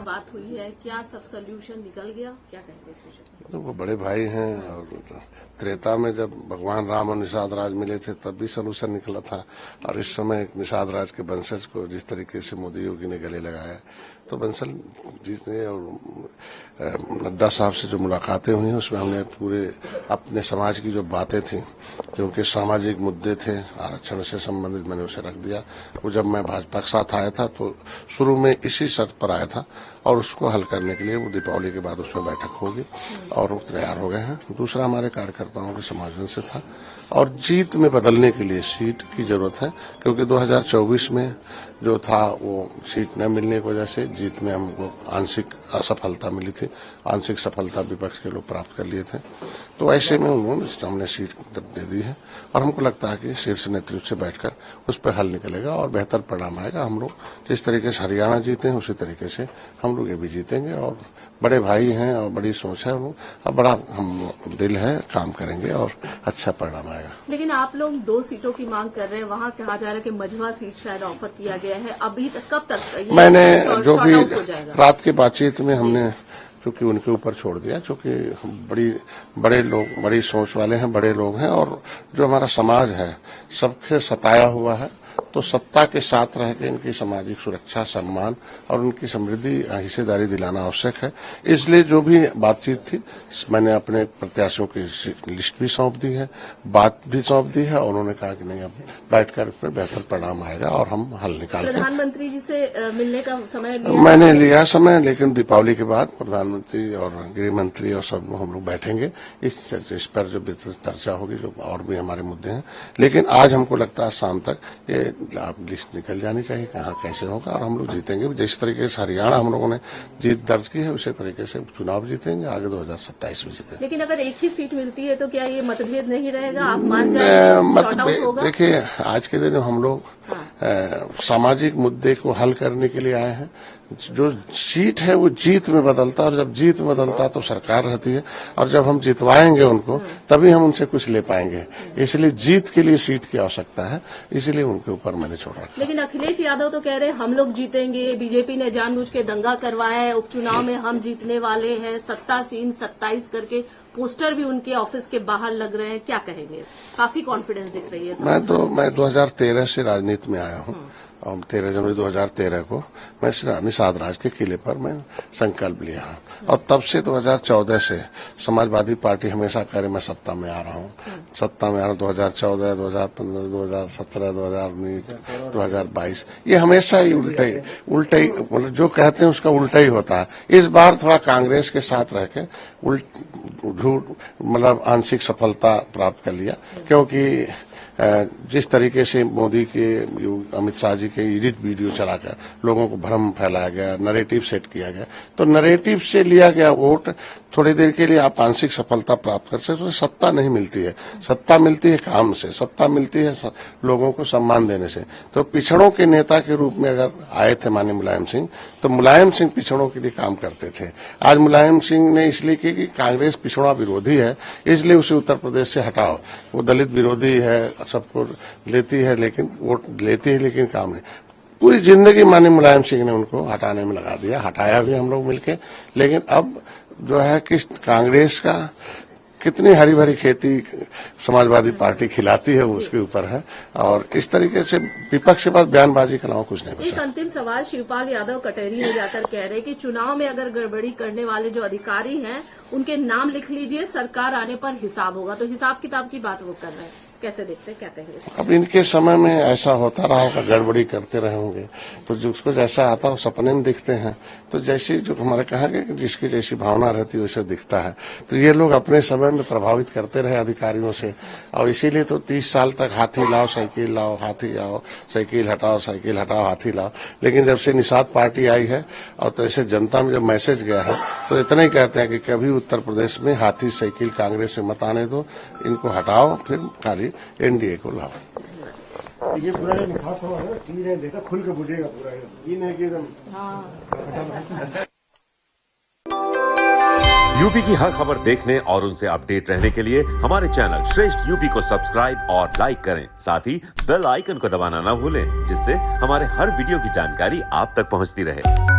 बात हुई है, क्या सब सोल्यूशन निकल गया, क्या कहेंगे इस विषय में? तो वो बड़े भाई हैं और त्रेता में जब भगवान राम और निषाद राज मिले थे तब भी सोल्यूशन निकला था, और इस समय निषाद राज के वंशज को जिस तरीके से मोदी योगी ने गले लगाया, तो बंसल जी ने और नड्डा साहब से जो मुलाकातें हुई हैं उसमें हमने पूरे अपने समाज की जो बातें थी, जो उनके सामाजिक मुद्दे थे आरक्षण से संबंधित, मैंने उसे रख दिया। वो जब मैं भाजपा के साथ आया था तो शुरू में इसी शर्त पर आया था, और उसको हल करने के लिए वो दीपावली के बाद उसमें बैठक होगी और वो तैयार हो गए हैं। दूसरा हमारे कार्यकर्ताओं के समायोजन से था, और जीत में बदलने के लिए सीट की जरूरत है, क्योंकि 2024 में जो था वो सीट न मिलने की वजह से जीत में हमको आंशिक असफलता मिली थी, आंशिक सफलता विपक्ष के लोग प्राप्त कर लिए थे। तो ऐसे में उन्होंने हमने सीट दे दी है, और हमको लगता है कि शीर्ष नेतृत्व से बैठकर उस पर हल निकलेगा और बेहतर परिणाम आएगा। हम लोग जिस तरीके से हरियाणा जीते हैं उसी तरीके से हम लोग ये भी जीतेंगे, और बड़े भाई हैं और बड़ी सोच है, और बड़ा हम दिल है, काम करेंगे और अच्छा परिणाम आएगा। लेकिन आप लोग 2 सीटों की मांग कर रहे हैं, वहाँ कहा जा रहा है कि मझवा सीट शायद ऑफर किया गया है, अभी तक कब तक ये मैंने जो भी रात की बातचीत में हमने चूंकि उनके ऊपर छोड़ दिया, चूंकि बड़े लोग बड़ी सोच वाले हैं, बड़े लोग हैं, और जो हमारा समाज है सबसे सताया हुआ है, तो सत्ता के साथ रह के इनकी सामाजिक सुरक्षा, सम्मान और उनकी समृद्धि हिस्सेदारी दिलाना आवश्यक है। इसलिए जो भी बातचीत थी मैंने अपने प्रत्याशियों की लिस्ट भी सौंप दी है, बात भी सौंप दी है, और उन्होंने कहा कि नहीं अब बैठकर इस पर बेहतर परिणाम आएगा और हम हल निकालेंगे। प्रधानमंत्री जी से मिलने का समय मैंने लिया समय, लेकिन दीपावली के बाद प्रधानमंत्री और गृह मंत्री और सब हम लोग बैठेंगे इस पर जो चर्चा होगी, जो और भी हमारे मुद्दे हैं। लेकिन आज हमको लगता है शाम तक ये आप लिस्ट निकल जानी चाहिए कहाँ कैसे होगा, और हम लोग जीतेंगे। जिस तरीके से हरियाणा हम लोगों ने जीत दर्ज की है उसी तरीके से चुनाव जीतेंगे, आगे 2027 में जीतेंगे। लेकिन अगर एक ही सीट मिलती है तो क्या ये मतभेद नहीं रहेगा, आप मान जाएंगे? मतभेद देखिए, आज के दिन हम लोग सामाजिक मुद्दे को हल करने के लिए आए हैं। जो सीट है वो जीत में बदलता है, और जब जीत में बदलता है तो सरकार रहती है, और जब हम जितवाएंगे उनको तभी हम उनसे कुछ ले पाएंगे। इसलिए जीत के लिए सीट की आवश्यकता है, इसलिए उनके ऊपर मैंने छोड़ रखा। लेकिन अखिलेश यादव तो कह रहे हैं हम लोग जीतेंगे, बीजेपी ने जानबूझ के दंगा करवाया है, उपचुनाव में हम जीतने वाले हैं, सत्तासीन 27 करके पोस्टर भी उनके ऑफिस के बाहर लग रहे हैं, क्या कहेंगे? काफी कॉन्फिडेंस दिख रही है। मैं 2013 से राजनीति में आया हूँ, और 13 जनवरी 2013 को मैं निषाद राज के किले पर मैं संकल्प लिया, और तब से 2014 से समाजवादी पार्टी हमेशा कह रही मैं सत्ता में आ रहा हूँ, सत्ता में आ रहा हूँ। 2014, 2015, 2017, 2019, 2022 ये हमेशा ही उल्टा ही मतलब जो कहते हैं उसका उल्टा ही होता है। इस बार थोड़ा कांग्रेस के साथ रह के झूठ मतलब आंशिक सफलता प्राप्त कर लिया, क्योंकि जिस तरीके से मोदी के अमित शाह जी के एडिट वीडियो चलाकर लोगों को भ्रम फैलाया गया, नैरेटिव सेट किया गया, तो नैरेटिव से लिया गया वोट थोड़ी देर के लिए आप आंशिक सफलता प्राप्त कर सकते, तो सत्ता नहीं मिलती है। सत्ता मिलती है काम से, सत्ता मिलती है लोगों को सम्मान देने से। तो पिछड़ों के नेता के रूप में अगर आए थे माननीय मुलायम सिंह, तो मुलायम सिंह पिछड़ों के लिए काम करते थे। आज मुलायम सिंह ने इसलिए की कि कांग्रेस पिछड़ा विरोधी है, इसलिए उसे उत्तर प्रदेश से हटाओ। वो दलित विरोधी है, सबको लेती है, लेकिन वोट लेती है लेकिन काम नहीं। पूरी जिंदगी माननीय मुलायम सिंह ने उनको हटाने में लगा दिया, हटाया भी हम लोग मिलके। लेकिन अब जो है कि कांग्रेस का कितनी हरी भरी खेती समाजवादी पार्टी खिलाती है वो उसके ऊपर है, और इस तरीके से विपक्ष के पास बयानबाजी का नाम कुछ नहीं बचा। एक अंतिम सवाल, शिवपाल यादव कटेरी में जाकर कह रहे हैं कि चुनाव में अगर गड़बड़ी करने वाले जो अधिकारी हैं उनके नाम लिख लीजिए, सरकार आने पर हिसाब होगा। तो हिसाब किताब की बात वो कर रहे हैं, कैसे देखते हैं, क्या कहेंगे? अब इनके समय में ऐसा होता रहा होगा, गड़बड़ी करते रहे होंगे, तो जिसको जैसा आता है सपने में दिखते हैं। तो जैसी जो हमारे कहा गया कि जिसकी जैसी भावना रहती है वैसे दिखता है। तो ये लोग अपने समय में प्रभावित करते रहे अधिकारियों से, और इसीलिए तो 30 साल तक हाथी लाओ साइकिल लाओ, हाथी आओ साइकिल हटाओ, साइकिल हटाओ हाथी लाओ। लेकिन जब से निषाद पार्टी आई है और तो ऐसे जनता में जब मैसेज गया है, तो इतना ही कहते हैं कि कभी उत्तर प्रदेश में हाथी साइकिल कांग्रेस से मत आने दो, इनको हटाओ, फिर खाली एनडीए को लाओ। ये पूरा निषाद सवाल है, टीवी ने देखा खुल के बुझेगा पूरा, ये नहीं कि एकदम। यूपी की हर खबर देखने और उनसे अपडेट रहने के लिए हमारे चैनल श्रेष्ठ यूपी को सब्सक्राइब और लाइक करें। साथ ही बेल आइकन को दबाना ना भूलें, जिससे हमारे हर वीडियो की जानकारी आप तक पहुंचती रहे।